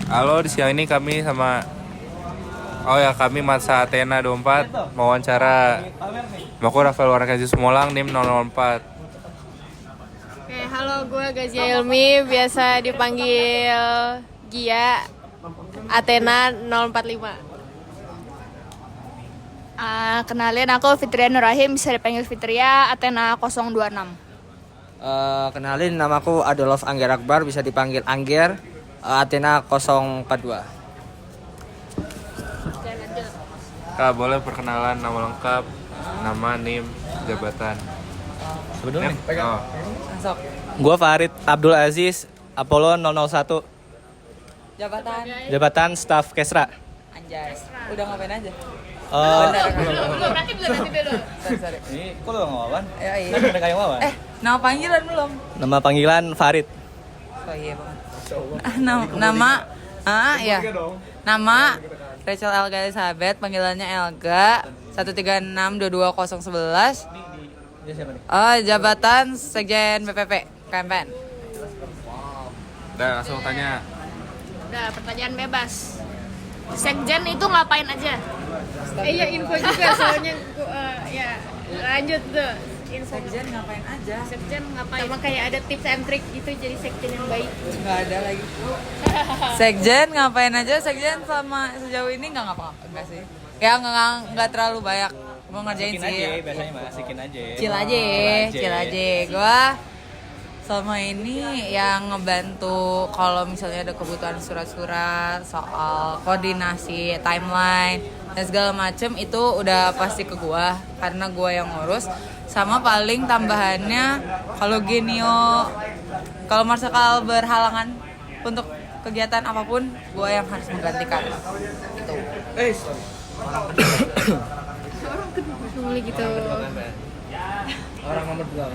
Halo, di siang ini kami sama kami Masa Athena 24 mau wawancara Mako Rafael Warnakasi Sumolang NIM 004. Oke, halo, gue Gazia Ilmi, biasa dipanggil Gia, Athena 045. Kenalin, aku Fitria Nurrahim, bisa dipanggil Fitria, Athena 026. Kenalin, namaku Adolf Angger Akbar, bisa dipanggil Angger, Athena 042. Kak, boleh perkenalan nama lengkap, nama, NIM, jabatan. Sebelumnya Gua Farid Abdul Aziz, Apollo 001. Jabatan Staf Kesra. Anjay, udah ngapain aja? Berarti belum nanti dulu. Sorry. Ini kok lu ngawan? Iya. Mereka yang ngawan. Nama panggilan belum? Nama panggilan Farid. Oh iya banget. Nama Rachel Elga Elizabeth, panggilannya Elga. 136220111. Dia siapa nih? Jabatan Sekjen BPP KMPN. Udah, langsung tanya. Udah, pertanyaan bebas. Sekjen itu ngapain aja? Iya, info juga soalnya ya lanjut tuh. Info. Sekjen ngapain aja? Sekjen ngapain? Sama kayak ada tips and trick gitu jadi sekjen yang baik. Nggak ada lagi. Sekjen ngapain aja? Sekjen sama sejauh ini nggak ngapa-ngapa, enggak sih? Ya nggak terlalu banyak. Mau ngerjain Sikin sih. aja, biasanya mah sikin aja. Chill aja. Gua sama ini yang ngebantu kalau misalnya ada kebutuhan surat-surat soal koordinasi, timeline dan segala macem itu udah pasti ke gua karena gua yang ngurus. Sama paling tambahannya kalau Genio, kalau Marsikal berhalangan untuk kegiatan apapun, gua yang harus menggantikan. Gitu. Boleh gitu. Orang nomor 2.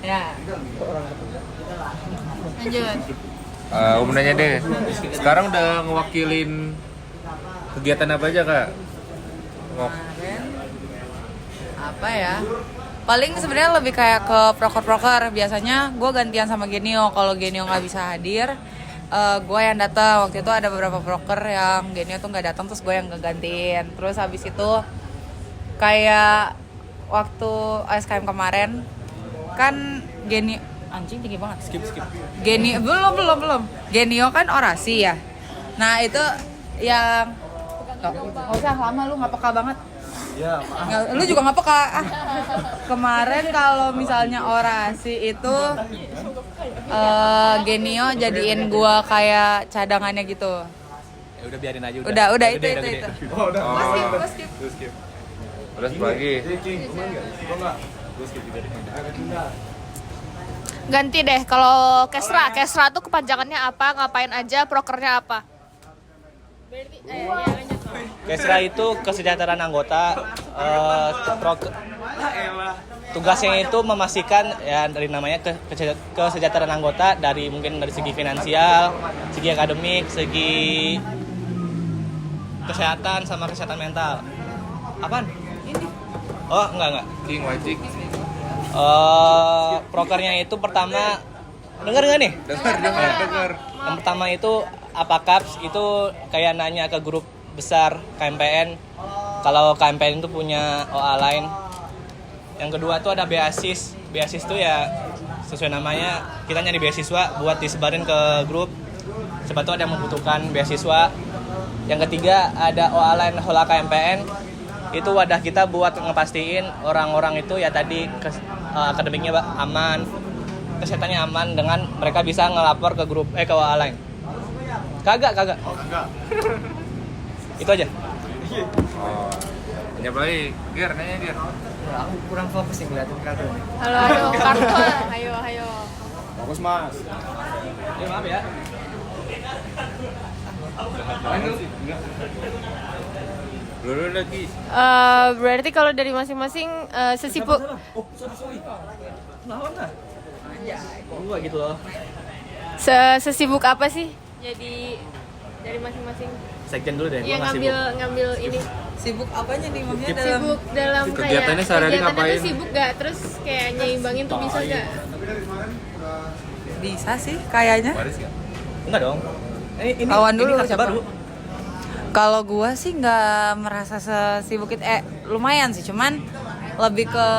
Ya. Lanjut. Om nanya deh, sekarang udah ngewakilin kegiatan apa aja, Kak? Kemarin apa ya? Paling sebenarnya lebih kayak ke proker-proker. Biasanya gue gantian sama Genio. Kalau Genio nggak bisa hadir, gue yang datang. Waktu itu ada beberapa proker yang Genio tuh nggak datang, terus gue yang ngegantiin. Terus habis itu kayak waktu ASKM kemarin kan Genio anjing tinggi banget. Skip. Genio belum. Genio kan orasi ya. Nah itu yang nggak usah lama, lu nggak peka banget. Ya, Lu juga nggak peka. Kemarin kalau misalnya orasi itu Genio jadiin gua kayak cadangannya gitu. ya udah biarin aja Udah itu. Gua skip. Udah sebagi. Ganti deh, kalau Kesra tuh kepanjangannya apa, ngapain aja, prokernya apa? Berarti lanjut. Kesra itu kesejahteraan anggota. Tugasnya itu memastikan ya dari namanya kesejahteraan anggota dari mungkin dari segi finansial, segi akademik, segi kesehatan sama kesehatan mental. Apaan? Ini. Oh, enggak. King wajik. Prokernya itu pertama dengar nggak nih? Dengar. Yang pertama itu apa Kaps itu kayak nanya ke grup besar KMPN kalau KMPN itu punya OA lain. Yang kedua tuh ada beasis. Beasis tuh ya sesuai namanya kita nyari beasiswa buat disebarin ke grup. Siapa tuh ada yang membutuhkan beasiswa. Yang ketiga ada OA lain Hola KMPN. Itu wadah kita buat ngepastiin orang-orang itu ya tadi akademiknya aman, kesehatannya aman dengan mereka bisa ngelapor ke grup ke OA lain. Kagak. Itu aja. Nanya balik, nanya Ger. Aku kurang fokus nih ngeliatin kartu. Halo, kartu. Ayo. Fokus, Mas. Ya maaf ya. Dulu lagi. Berarti kalau dari masing-masing sesibuk Gua gitu loh. sesibuk apa sih? Jadi dari masing-masing Sekjen dulu deh. yang gua nggak sibuk. ngambil ini Sibuk apanya nih maksudnya dalam sibuk dalam kayak Kegiatannya sehari-hari kegiatannya ngapain? tuh sibuk gak? Terus kayak nyimbangin tuh bisa gak? bisa sih kayaknya. Waris gak? Enggak dong. Lawan dulu ini siapa? baru. Kalau gua sih nggak merasa sesibuk itu, lumayan sih, cuman lebih ke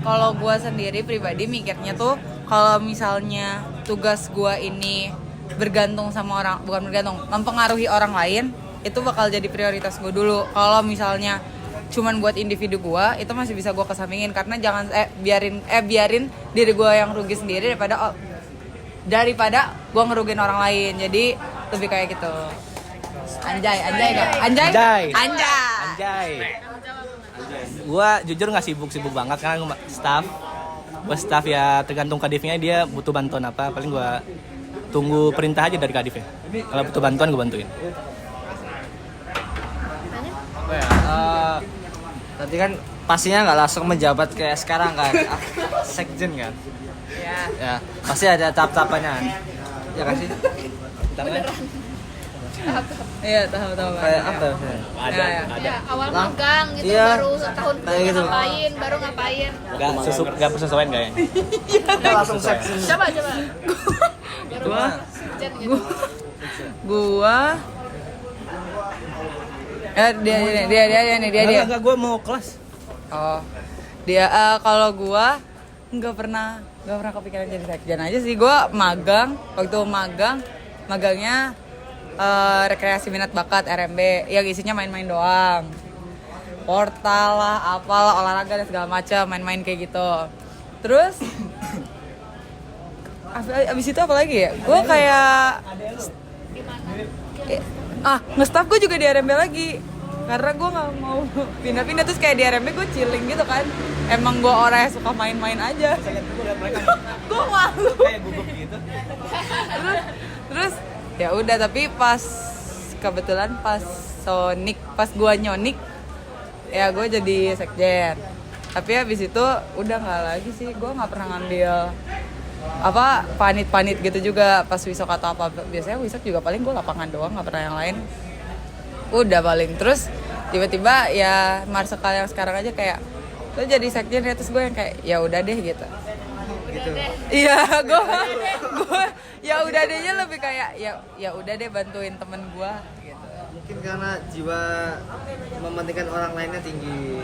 kalau gua sendiri pribadi mikirnya tuh kalau misalnya tugas gua ini bergantung sama orang, bukan bergantung, mempengaruhi orang lain, itu bakal jadi prioritas gua dulu. Kalau misalnya cuman buat individu gua, itu masih bisa gua kesampingin karena jangan biarin diri gua yang rugi sendiri daripada gua ngerugin orang lain. Jadi lebih kayak gitu. Anjay gak? Anjay. Gua jujur nggak sibuk banget karena gua staff ya, tergantung kadifnya dia butuh bantuan apa, paling gua tunggu perintah aja dari kadifnya. Kalau butuh bantuan gua bantuin. Apa ya? Tadi kan pastinya nggak langsung menjabat kayak sekarang kan, sekjen kan? Ya, pasti ada tahap-tahapannya. Ya kan sih? Iya, tahu. Kayak apa? Ada. Ya, awal magang gitu, Iya. baru setahun Kayak gitu. baru ngapain. Nggak persesuaian kayaknya. Langsung sekjen. Coba. Gua Sekjen gitu. Dia. Enggak, gua mau kelas. Oh, dia kalau gua nggak pernah kepikiran jadi sekjen aja sih. Gua waktu magangnya rekreasi minat bakat RMB yang isinya main-main doang. Portal lah, apalah, olahraga dan segala macam, main-main kayak gitu. Terus abis itu apa lagi ya? Gua kayak nge-staff gue juga di RMB lagi. Karena gue gak mau pindah-pindah, terus kayak di RMB gue chilling gitu kan. Emang gue orang yang suka main-main aja. Gue malu. Kayak gugup gitu. Terus ya udah, tapi kebetulan pas gue nyonik ya gue jadi sekjen. Tapi habis itu udah nggak lagi sih, gue nggak pernah ngambil panit gitu juga pas wisok atau apa. Biasanya wisok juga paling gue lapangan doang, nggak pernah yang lain. Udah paling. Terus tiba-tiba ya Marsekal yang sekarang aja kayak lo jadi sekjen ya, terus gue yang kayak ya udah deh gitu. Iya, gue ya udah dehnya lebih kayak ya udah deh bantuin temen gue gitu. Mungkin karena jiwa mementingkan orang lainnya tinggi.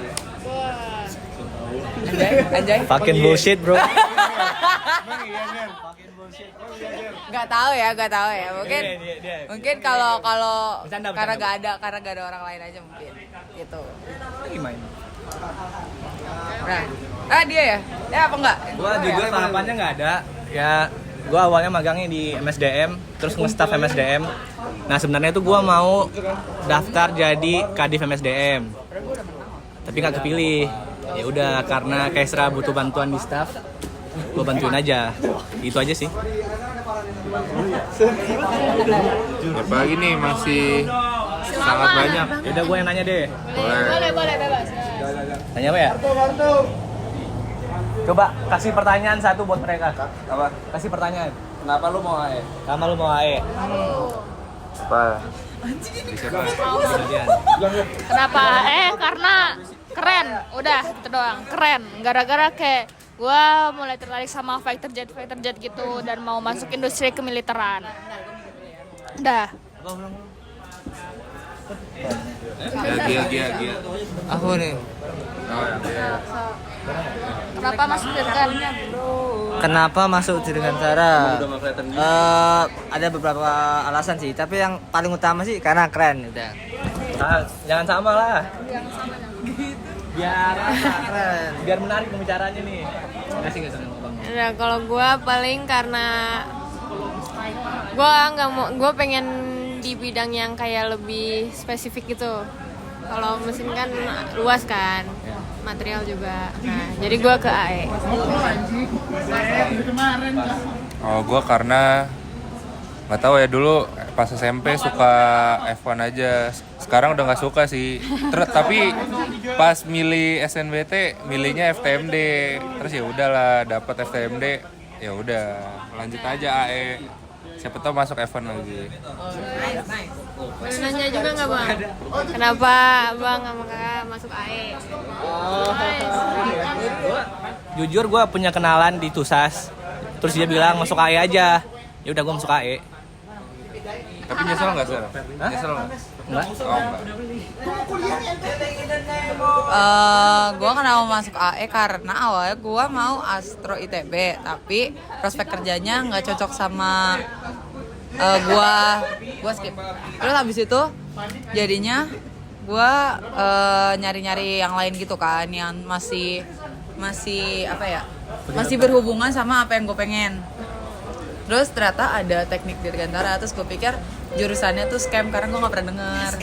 Anjay. Fucking bullshit, bro. Gak tahu ya. Mungkin kalau Bercanda. karena gak ada orang lain aja mungkin gitu. Gimana? Nah, dia ya? Ya apa enggak? Gua jujur harapannya nggak ada. Ya, gua awalnya magangnya di MSDM, terus nge-staff MSDM. Nah, sebenarnya itu gua mau daftar jadi kadif MSDM. Tapi nggak kepilih. Ya udah, karena Kaisra butuh bantuan di staff, gua bantuin aja. Itu aja sih. Apalagi nih masih sangat banyak. Ya udah, gua yang nanya deh. Boleh bebas. Tanya apa ya? Coba kasih pertanyaan satu buat mereka. Apa? Kasih pertanyaan. Kenapa lu mau AE? Kenapa lu mau AE? Apa? Kenapa? Karena keren. Udah, gitu doang. Keren. Gara-gara kayak gua mulai tertarik sama fighter jet gitu dan mau masuk industri kemiliteran. Udah. Gia. Aku nih. Kenapa masuk dirgantara? Kenapa masuk Dirgantara? Ada beberapa alasan sih, tapi yang paling utama sih karena keren udah. Jangan sama lah. Biar Keren. biar menarik pembicaraannya nih. Kasih nggak sama bang? Nah, kalau gue paling karena gue pengen di bidang yang kayak lebih spesifik gitu. Kalau mesin kan luas kan, material juga. Nah, jadi gue ke AE. Oh, gue karena nggak tahu ya, dulu pas SMP suka F1 aja. Sekarang udah nggak suka sih. Tapi pas milih SNBT milihnya FTMD. Terus ya udahlah, dapat FTMD. Ya udah, lanjut aja AE. Siapa tahu masuk F1 lagi. Boleh nanya juga nggak bang? Kenapa bang sama kakak masuk AE? Jujur gue punya kenalan di Tusas. Terus dia bilang masuk AE aja. Ya udah gue masuk AE. Tapi nyesel nggak sekarang? Nyesel nggak? Enggak. Oh enggak. Gue kenapa masuk AE karena awalnya gue mau Astro ITB, tapi prospek kerjanya nggak cocok sama gue skip. Terus habis itu jadinya gue nyari-nyari yang lain gitu kan, yang masih apa ya, masih berhubungan sama apa yang gue pengen. Terus ternyata ada teknik dirgantara, terus gue pikir jurusannya tuh scam karena gue nggak pernah denger.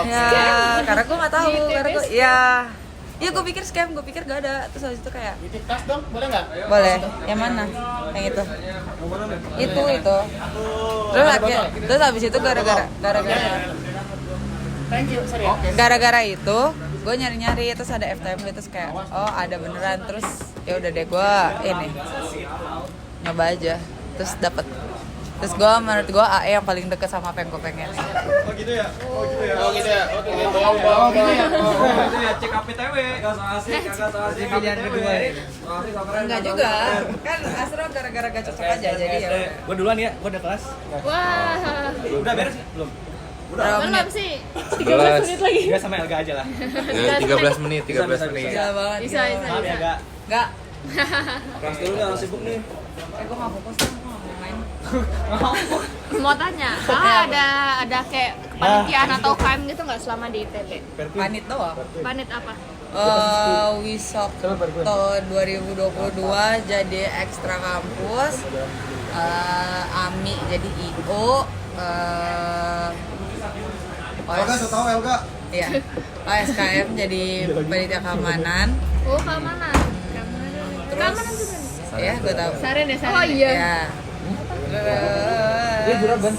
Ya, karena gue nggak tahu, karena gue ya gue pikir scam, gue pikir gak ada. Terus habis itu kayak Tas dong, boleh nggak? boleh, yang mana? Yang itu. Itu. Terus habis itu gara-gara itu gue nyari-nyari, terus ada FTM, terus kayak oh ada beneran, terus ya udah deh gue ini nyoba aja, terus dapet. Terus menurut gue AE yang paling deket sama apa yang gue pengen. Oh gitu ya. Oke. Cek APTW, enggak usah asik, pilihan kedua ya. Enggak juga, kan Astro gara-gara gak cocok aja, jadi ya. Gue duluan ya, gue udah kelas. Wah, Udah beres belum? belum sih. 11 menit lagi. Enggak sama Elga aja lah. Ya, 13 menit. Gila banget. Bisa. Maaf ya, Ga. Enggak. Kelas dulu enggak sibuk nih. Gue gak fokus, gue gak mau main. Mau tanya, ada kayak kepanitiaan atau UKM gitu nggak selama di ITB? Panit doang. Panit apa? Wisokto 2022 jadi ekstra kampus, AMI jadi IO, iya, OSKM jadi panitia keamanan. Oh, keamanan. Keamanan juga nih. Ya, gue tahu. Saren ya, Saren. Oh iya. Ya. Terus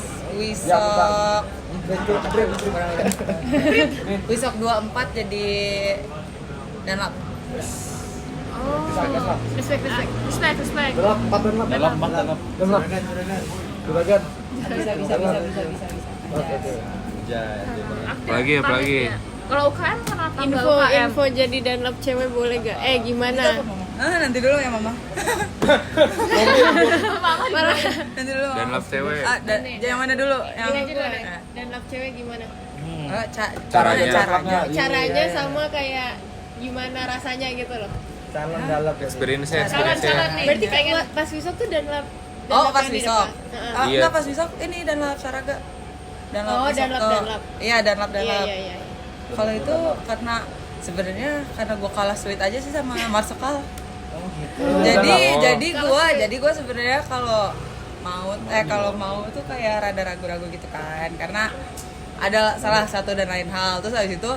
Wisok 24 jadi Danlab. Oh. Respect. Bisa. Apalagi. Kalau UKM kenapa nggak UKM? Info jadi danlab cewek boleh gak? Gimana? Nanti dulu ya mama. Nanti dulu. Dan love cewek. Yang mana dulu? Yang Danlab cewek gimana? Caranya. Caranya sama kayak gimana rasanya gitu loh. Calon dalam ya. Experience-nya. Berarti pengen pas wisok tuh danlab. Oh, pas wisok. Iya. Enggak pas wisok, ini Danlab Saraga. Oh, Wisok tuh. Danlab. Iya, Danlab. Iya. Kalau itu karena sebenarnya karena gue kalah sweet aja sih sama Marsekal. Jadi gue sebenarnya kalau mau tuh kayak rada ragu-ragu gitu kan, karena ada salah satu dan lain hal. Terus habis itu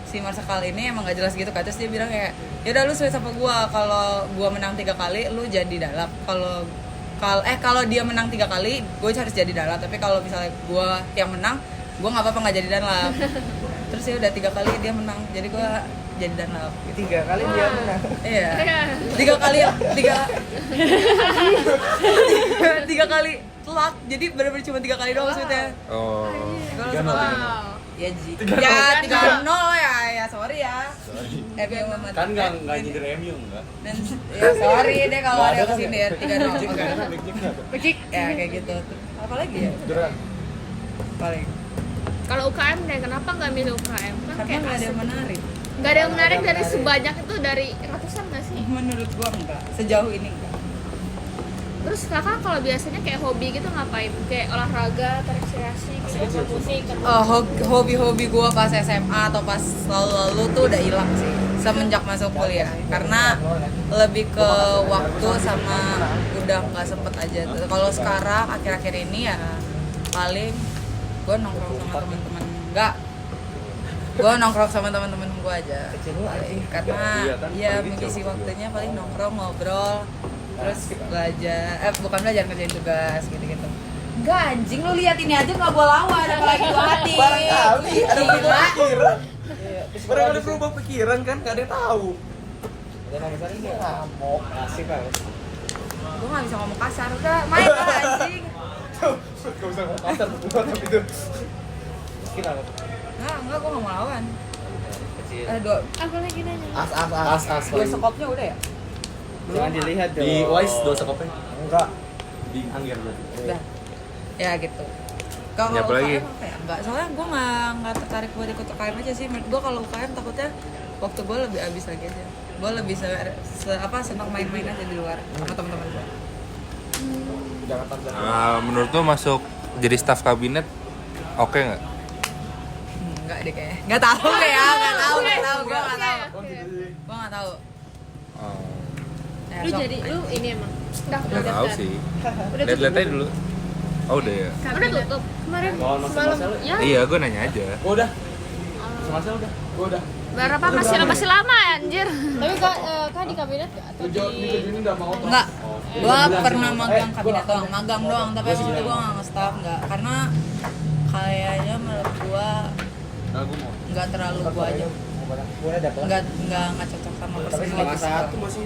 si Marsekal ini emang gak jelas gitu kan, terus dia bilang kayak ya udah lu sweet sama gue, kalau gue menang 3 kali lu jadi Danlab, kalau dia menang 3 kali gue harus jadi Danlab, tapi kalau misalnya gue yang menang gue nggak apa-apa nggak jadi Danlab. Terus ya udah 3 kali dia menang, jadi gue jadi Danlab. 3 kali dia menang. Iya. 3 kali luck, jadi benar-benar cuma 3 kali doang maksudnya. Oh. Wow. Ya 3-0 ya sorry ya. Kan enggak nyindir MU enggak. Ya sorry deh kalau ada kesini ya 3-0. Pecik. Ya kayak gitu. Apalagi ya? Paling. Kalau UKM deh, kenapa nggak milih UKM? Kan Karena kayak nggak ada yang menarik. nggak ada yang menarik dari sebanyak itu, dari ratusan nggak sih? Menurut gua enggak. Sejauh ini enggak. Terus kakak kalau biasanya kayak hobi gitu ngapain? Kayak olahraga, rekreasi, gitu, musik, Hobi-hobi gue pas SMA atau pas lalu tuh udah hilang sih semenjak masuk kuliah, karena lebih ke waktu sama udah nggak sempet aja. Kalau sekarang akhir-akhir ini ya paling gue nongkrong sama teman-teman, gue nongkrong sama teman-teman gue aja paling, karena ya mengisi waktunya paling nongkrong, ngobrol, terus bukan belajar, kerjain tugas gitu-gitu. Enggak anjing, lu lihat ini aja gak gue lawan, apalagi gue hati. Barangkali ada Gila. pikiran. Barangkali berubah pikiran kan, gak ada yang tahu. Dan misalnya ini ngamuk, asik kan. Gue gak bisa ngomong kasar, udah main lah anjing. Gak usah ngomong kasar berdua tapi itu. Mungkin apa? Enggak, gue gak mau lawan. Kecil. apa lagi nanya? As. Dua sekopnya udah ya? Jangan dilihat dong. Di Wise 2 sekopnya. Enggak. Di Angger berarti. Udah. Ya gitu. Kalau Ya, apalagi? UKM apa ya? Enggak, soalnya gue nggak tertarik buat ikut UKM aja sih. Menurut gue kalau UKM takutnya waktu gue lebih habis lagi aja. Gue lebih senang main-main aja di luar sama teman-teman gue. Menurut lo masuk jadi staf kabinet oke nggak? Enggak deh kayaknya. Nggak tahu ya, nggak tahu. Gue nggak tahu. Oh, Ya, Lu sok. jadi lu ini emang nggak tahu sih. Lihat-lihat aja dulu. Oh udah ya. Udah tutup. kemarin semalam ya. Iya, gue nanya aja. Gua udah. Semasa udah. Gua udah. Berapa masih lama ya anjir. Tapi kak di kabinet nggak? Atau Tujuh di ini udah mau. Enggak, gue pernah magang kabinet doang, magang doang, tapi abis itu gue nggak nge-staff, enggak, karena kayaknya menurut gue nggak terlalu gue aja, nggak cocok sama personalitas gue. masih.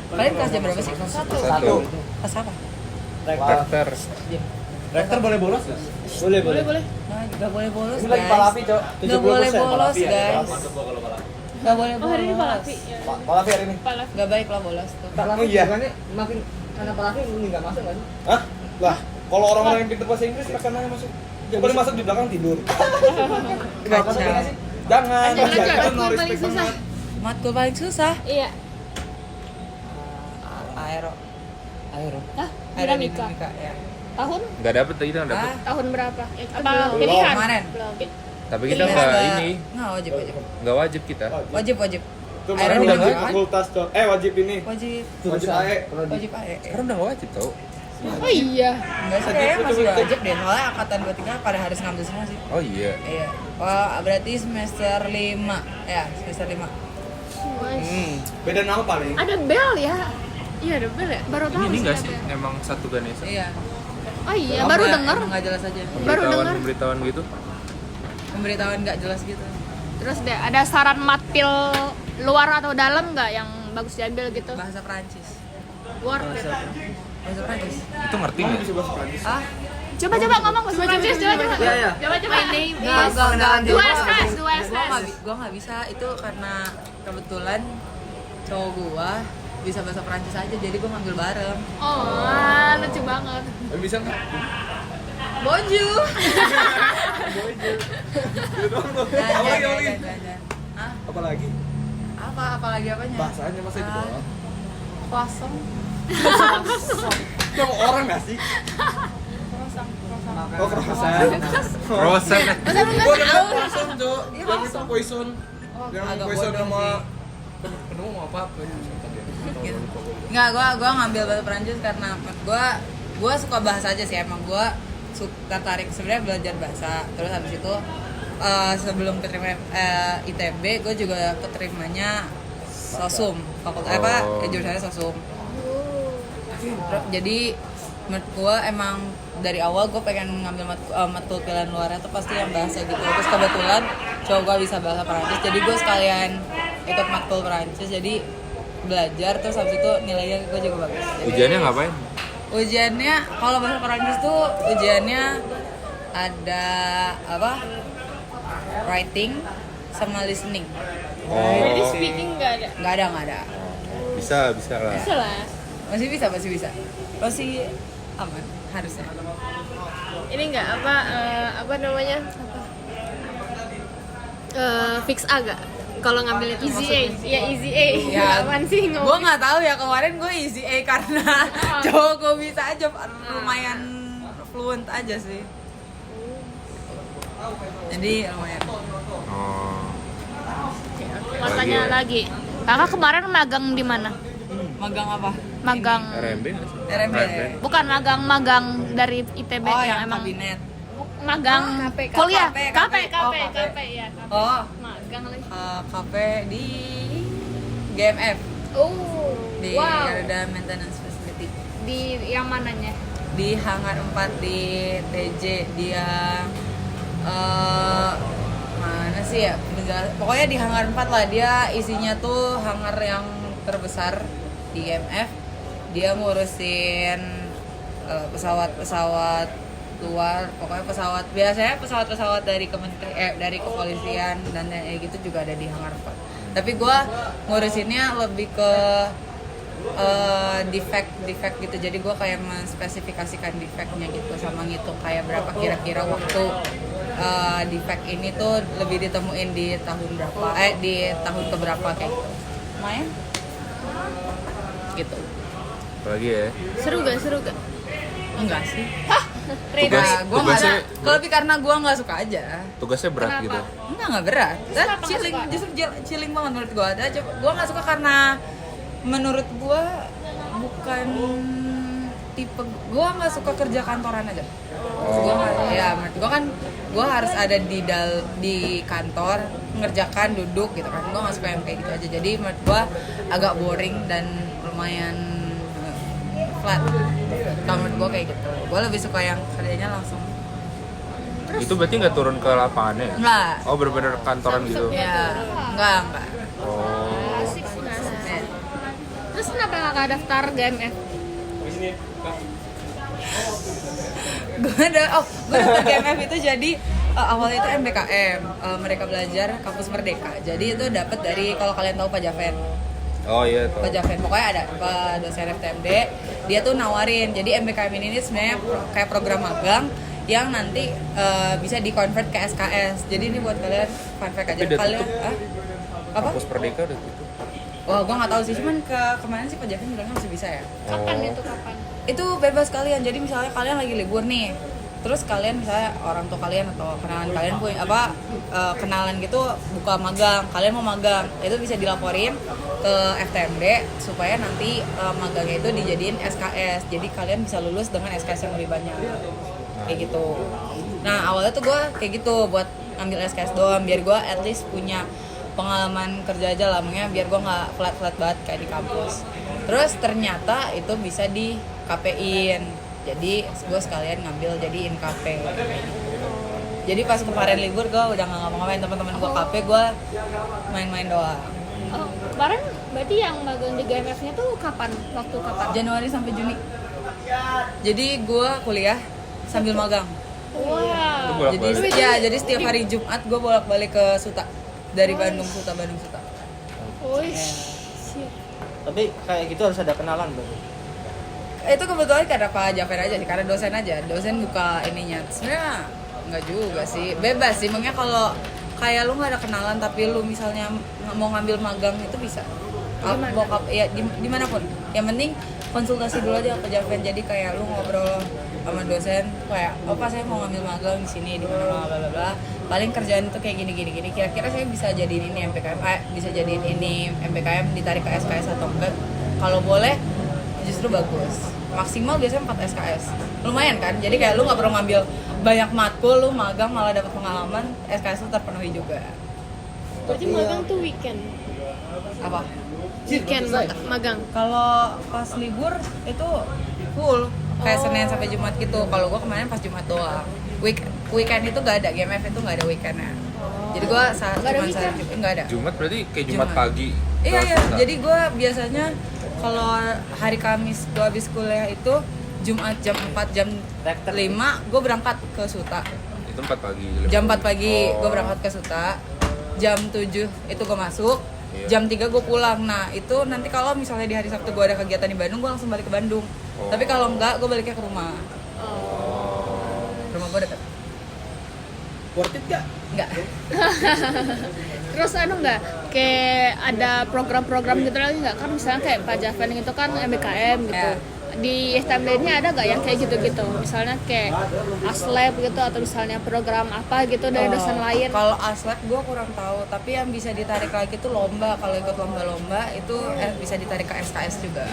Kalian kelas jam berapa sih? Satu. Kelas apa? Rektor. Rektor boleh bolos nggak? boleh. Nah, nggak boleh bolos Ini lagi Palafi, guys, Cok. nggak boleh 70% bolos Palafi ya. guys, nggak boleh Oh hari ini bolos, Palafi. Ya. Palafi hari ini. nggak baik lah bolos tuh. Oh iya. Makin karena Palafi ini nggak masuk kan? Hah? Lah, kalau orang-orang yang pintar bahasa Inggris akan nanya masuk. Coba dia masuk di belakang tidur. Kacau. Jangan. Lanjut. Jangan, no Paling respect susah. banget. Matkul paling susah. Iya. Aero. Hah? Aerodinamika Dinamika. ya. Tahun? Nggak dapet tadi kita nggak dapet. Tahun berapa? Apa belum. pilihan? Kemarin. Tapi kita nggak ini, Nggak wajib. nggak wajib kita. Wajib. Itu Aerodinamika. kemarin wajib fakultas, Cok. Wajib ini. Wajib AE. wajib AE. Sekarang udah nggak wajib tau. Oh iya. Enggak sih, kayaknya masih wajib deh. Soalnya angkatan 23 pada harus ngambil semua sih. Oh iya. Iya. Wah, berarti semester 5. Ya, semester 5. Beda nama paling. Ada bel ya? Iya ada bel ya. Baru tahu Ini sih nggak ada sih bel. emang satu Ganesha? Iya. Oh iya, baru dengar. Enggak jelas aja. Baru dengar. Pemberitahuan gitu. Pemberitahuan enggak jelas gitu. Terus deh, ada saran matpil luar atau dalam nggak yang bagus diambil gitu? Bahasa Prancis. Luar deh. Bahasa Prancis. Itu ngerti nggak? Ah, Coba ngomong bahasa Prancis, coba. Iya. Coba. My name enggak, is enggak. Dua SKS. Gua enggak bisa itu karena kebetulan cowok gua bisa bahasa Prancis aja, jadi gua ngambil bareng. Oh, lucu banget. Bisa nggak? Bonjour. Apalagi? Hah? Apalagi? Apalagi apanya? Bahasanya masa itu doang. Kosong. Kamu orang nggak sih? Oh, croissant. Rosan. Gua udah croissant, Cok. Iya, Yang itu croissant. poison. Yang agak poison bodoh sama sih. penuh mau apa? Gitu. Nggak, gua ngambil bahasa Perancis karena gua suka bahasa aja sih, emang gua tertarik sebenarnya belajar bahasa. Terus habis itu sebelum keterima ITB, gue juga keterimanya sosum, fakultas jurusannya sosum. Jadi menurut gue emang dari awal gue pengen ngambil matkul pilihan luarnya tuh pasti yang bahasa gitu. Terus kebetulan cowok gue bisa bahasa Perancis, jadi gue sekalian ikut matkul Perancis, jadi belajar. Terus habis itu nilainya gue juga bagus. Jadi, Ujiannya ngapain? ujiannya kalau bahasa Perancis tuh ujiannya ada apa? Writing sama listening. Jadi Oh, speaking nggak ada. Nggak ada. bisa lah. Bisa lah. Masih bisa. Masih aman harusnya. Ini nggak apa namanya? Fix A gak? Kalau ngambil itu Easy maksudnya. A. Ya easy A. Ya, Apaan sih gue ngomong? nggak tahu ya, kemarin gue easy A karena cowok gue bisa aja, lumayan fluent aja sih. Jadi lumayan. Oh, Mau tanya lagi. Kakak kemarin magang di mana? Magang apa? Magang. RMB nggak sih? RMB. Bukan magang dari ITB Oh, yang yang emang kabinet. magang KP. kuliah. Oh, KP KP. ya. Oh, Magang lagi. KP di GMF, Oh. di Wow. Garuda Maintenance Facility. Di yang mananya? Di Hangar 4 di TJ. Dia mana sih ya? Pokoknya di Hangar 4 lah. Dia isinya tuh hangar yang terbesar di GMF. Dia ngurusin pesawat-pesawat luar, pokoknya pesawat dari dari kepolisian dan TNI gitu juga ada di Hangar 4. Tapi gue ngurusinnya lebih ke defect gitu, jadi gue kayak menspesifikasikan defectnya gitu sama ngitung kayak berapa kira-kira waktu defect ini tuh lebih ditemuin di tahun berapa, di tahun keberapa kayak gitu. Lumayan gitu. Apalagi ya. Seru gak? Enggak sih. Tugas, Gue nggak ada. tugasnya, Lebih karena gue nggak suka aja. tugasnya berat gitu. Nggak berat. Dan chilling, justru chilling banget menurut gue. Gue nggak suka karena menurut gue bukan tipe, gue nggak suka kerja kantoran aja. Ya menurut gue kan gue harus ada di kantor mengerjakan duduk gitu kan. Gue nggak suka yang kayak gitu aja. Jadi menurut gue agak boring dan lumayan flat. Kalau menurut gue kayak gitu. Gue lebih suka yang kerjanya langsung. Itu berarti nggak turun ke lapangannya? Enggak. Oh bener-bener kantoran gitu? Ya, enggak. Oh. Asik sih, asik. Terus kenapa nggak daftar GMF? Gue daftar GMF itu jadi awalnya itu MBKM, mereka belajar kampus Merdeka. Jadi itu dapat dari, kalau kalian tahu Pak Javen. Oh iya tuh. Pak Javen, pokoknya ada Pak dosen FTMD, dia tuh nawarin. Jadi MBKM ini sebenarnya kayak program magang yang nanti bisa di-convert ke SKS. Jadi ini buat kalian fun fact aja. Tapi udah Kalian tutup. apa? Kampus Merdeka udah gitu. Wah, gue nggak tahu sih. Cuman kemarin sih Pak Javen bilangnya masih bisa ya. Kapan itu kapan? Itu bebas kalian. Jadi misalnya kalian lagi libur nih, terus kalian misalnya orang tua kalian atau kenalan kalian punya kenalan gitu buka magang, kalian mau magang, itu bisa dilaporin ke FTMD supaya nanti magangnya itu dijadiin SKS. Jadi kalian bisa lulus dengan SKS yang lebih banyak kayak gitu. Nah awalnya tuh gue kayak gitu buat ambil SKS doang, biar gue at least punya pengalaman kerja aja lah, makanya biar gue nggak flat banget kayak di kampus. Terus ternyata itu bisa di KP-in, jadi gue sekalian ngambil jadi INKP. Jadi pas kemarin libur gue udah nggak ngapa-ngapain, teman-teman gue KP, gue main-main doang. Oh, kemarin berarti yang magang di GMF-nya tuh kapan? Waktu kapan? Januari sampai Juni. Jadi gue kuliah sambil magang. Wow. Jadi setiap hari Jumat gue bolak-balik ke Suta, dari Bandung Suta. Wih. Tapi kayak gitu harus ada kenalan berarti. Itu kebetulan karena Pak Jafer aja sih, karena dosen buka ininya. Sebenarnya nggak juga sih, bebas sih. Makanya kalau kayak lu nggak ada kenalan tapi lu misalnya mau ngambil magang itu bisa. Bokap ya dimanapun. Yang penting konsultasi dulu aja ke Jafer. Jadi kayak lu ngobrol sama dosen kayak, "Oh, Pak, saya mau ngambil magang di sini di mana bla bla bla. Paling kerjaan itu kayak gini. Kira-kira saya bisa jadiin ini MPKM, bisa jadiin ini MPKM ditarik ke SKS atau enggak? Kalau boleh justru bagus. Maksimal biasanya 4 SKS. Lumayan kan? Jadi kayak lu nggak perlu ngambil banyak matkul, lu magang malah dapat pengalaman, SKS lu terpenuhi juga. Berarti magang tuh weekend. Apa? Weekend magang. Kalau pas libur itu full kayak Senin sampai Jumat gitu. Kalau gua kemarin pas Jumat doang. Weekend itu nggak ada, GMF itu nggak ada weekendnya. Jadi gua cuma Jumat nggak ada. Jumat berarti kayak Jumat pagi. Iya. Jadi gue biasanya kalau hari Kamis gue habis kuliah itu Jumat jam 4 jam 5 gue berangkat ke Suta. Itu 4 pagi. Jam 4 pagi gue berangkat ke Suta. Jam 7 itu gue masuk. Iya. Jam 3 gue pulang. Nah itu nanti kalau misalnya di hari Sabtu gue ada kegiatan di Bandung, gue langsung balik ke Bandung. Tapi kalau enggak, gue baliknya ke rumah. Rumah gue deket. Worth it gak? Enggak. Terus nggak kayak ada program-program gitu lagi nggak? Kan misalnya kayak Pak Javan itu kan MBKM gitu. Di STMD ini ada nggak yang kayak gitu-gitu? Misalnya kayak ASLab gitu atau misalnya program apa gitu dari dosen lain? Kalau ASLab gue kurang tahu, tapi yang bisa ditarik lagi itu lomba. Kalau ikut lomba-lomba itu bisa ditarik ke SKS juga.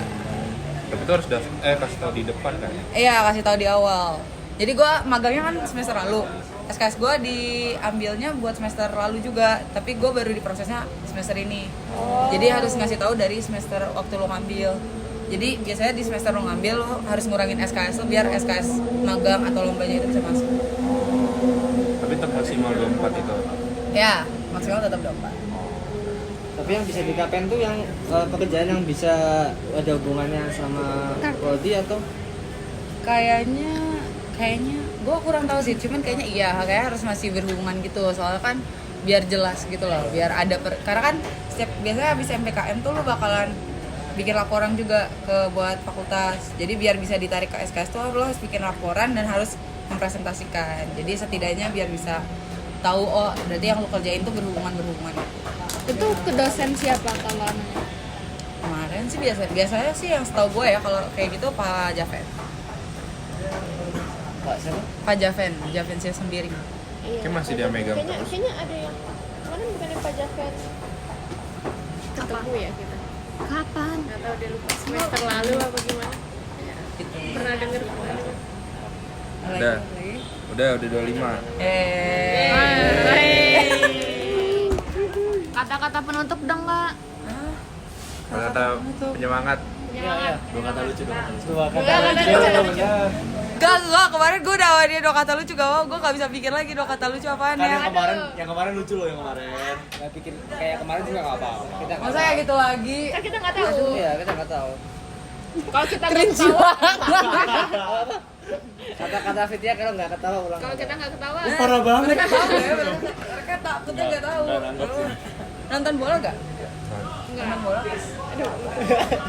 Tapi itu harus kasih tahu di depan kan? Iya, kasih tahu di awal. Jadi gue magangnya kan semester lalu. SKS gue diambilnya buat semester lalu juga, tapi gue baru diprosesnya semester ini. Jadi harus ngasih tahu dari semester waktu lo ngambil. Jadi biasanya di semester lo ngambil lo harus ngurangin SKS lo biar SKS magang atau lombanya itu bisa masuk. Tapi tetap maksimal 24 itu. Ya, maksimal tetap 24. Tapi yang bisa dikapen tuh yang pekerjaan yang bisa ada hubungannya sama prodi atau Kayaknya gue kurang tahu sih, cuman kayaknya iya, kayak harus masih berhubungan gitu, soalnya kan biar jelas gitu loh, biar ada karena kan biasanya habis MPKM tuh lo bakalan bikin laporan juga buat fakultas. Jadi biar bisa ditarik ke SKS tuh lo harus bikin laporan dan harus mempresentasikan. Jadi setidaknya biar bisa tahu oh berarti yang lo kerjain tuh berhubungan. Itu ke dosen siapa kalau nanya? Kemarin sih biasanya sih yang setahu gue ya kalau kayak gitu Pak Javen. Pak siapa? Pak Javen saya sendiri. Kayak masih dia megang terus. Kayaknya ada yang kemarin bukannya Pak Javen ketemu ya kita. Kapan? Nggak tahu dia lupa semester lalu apa gimana. Gitu. Pernah denger Udah 25. Kata-kata penutup dong, Kak. Kata penyemangat. Dua kata lucu dong. Gak, kemarin gue udah awal dia 2 kata lucu gak mau, gue gak bisa pikir lagi 2 kata lucu apaan Kan ya. yang kemarin lucu loh yang kemarin. Nggak pikir kayak kemarin juga nggak apa-apa. Kita nggak Masa kayak gitu lagi? Kan kita nggak tahu. Iya, kita nggak tahu. Kalau kita nggak ketawa, Kata-kata Fitria kalau nggak ketawa ulang. kalau kita nggak ketawa, Parah banget. Mereka tahu ya, mereka takutnya gak tahu. Nonton bola gak? Nonton bola?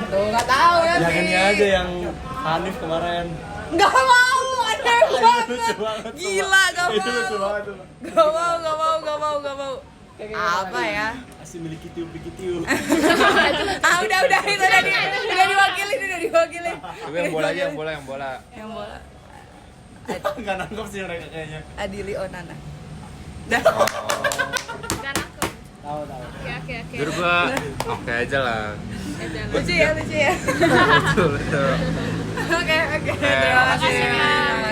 Tuh gak tahu ya Yang sih. ini aja yang Hanif kemarin. Gak mau, aneh banget. Gila, gak Itu lucu mau. banget tuh. Gak mau. Apa ya? Asli miliki tiup. Udah itu udah diwakilin. Tapi yang bola aja, yang bola. Yang bola. Nggak nangkep sih mereka kayaknya. Adili Onana. nggak nangkep. Tahu. Oke. Jujur gua oke aja lah. Lucu ya. Betul. Oke. Terima kasih.